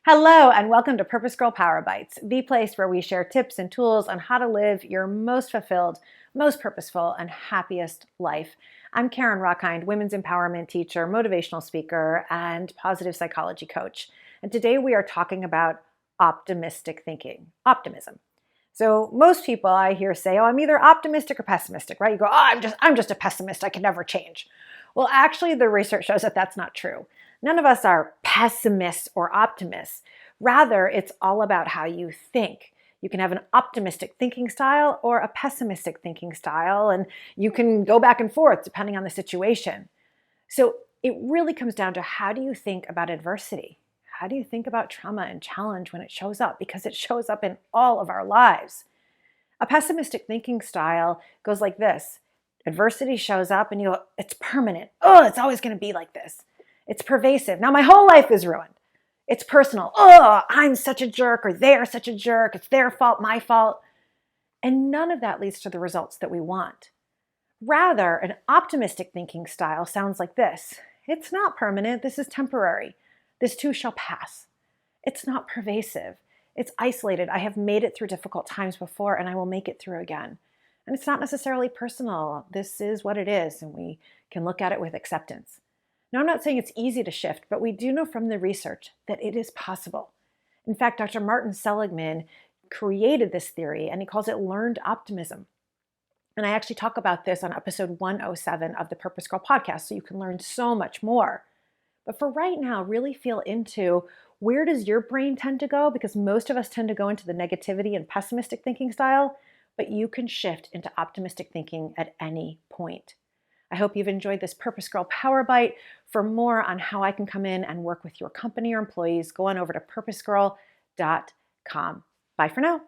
Hello, and welcome to PurposeGirl Power Bites, the place where we share tips and tools on how to live your most fulfilled, most purposeful, and happiest life. I'm Karen Rockhind, women's empowerment teacher, motivational speaker, and positive psychology coach. And today we are talking about optimistic thinking, optimism. So most people I hear say, "Oh, I'm either optimistic or pessimistic," right? You go, "Oh, I'm just a pessimist. I can never change." Well, actually, the research shows that that's not true. None of us are pessimists or optimists. Rather, it's all about how you think. You can have an optimistic thinking style or a pessimistic thinking style, and you can go back and forth depending on the situation. So it really comes down to, how do you think about adversity? How do you think about trauma and challenge when it shows up? Because it shows up in all of our lives. A pessimistic thinking style goes like this. Adversity shows up and you go, "It's permanent. Oh, it's always going to be like this. It's pervasive. Now my whole life is ruined." It's personal. "Oh, I'm such a jerk," or "They are such a jerk. It's their fault, my fault." And none of that leads to the results that we want. Rather, an optimistic thinking style sounds like this. "It's not permanent. This is temporary. This too shall pass. It's not pervasive. It's isolated. I have made it through difficult times before and I will make it through again. And it's not necessarily personal. This is what it is, and we can look at it with acceptance." Now, I'm not saying it's easy to shift, but we do know from the research that it is possible. In fact, Dr. Martin Seligman created this theory, and he calls it learned optimism. And I actually talk about this on episode 107 of the Purpose Girl podcast, so you can learn so much more. But for right now, really feel into, where does your brain tend to go? Because most of us tend to go into the negativity and pessimistic thinking style, but you can shift into optimistic thinking at any point. I hope you've enjoyed this Purpose Girl Power Bite. For more on how I can come in and work with your company or employees, go on over to purposegirl.com. Bye for now.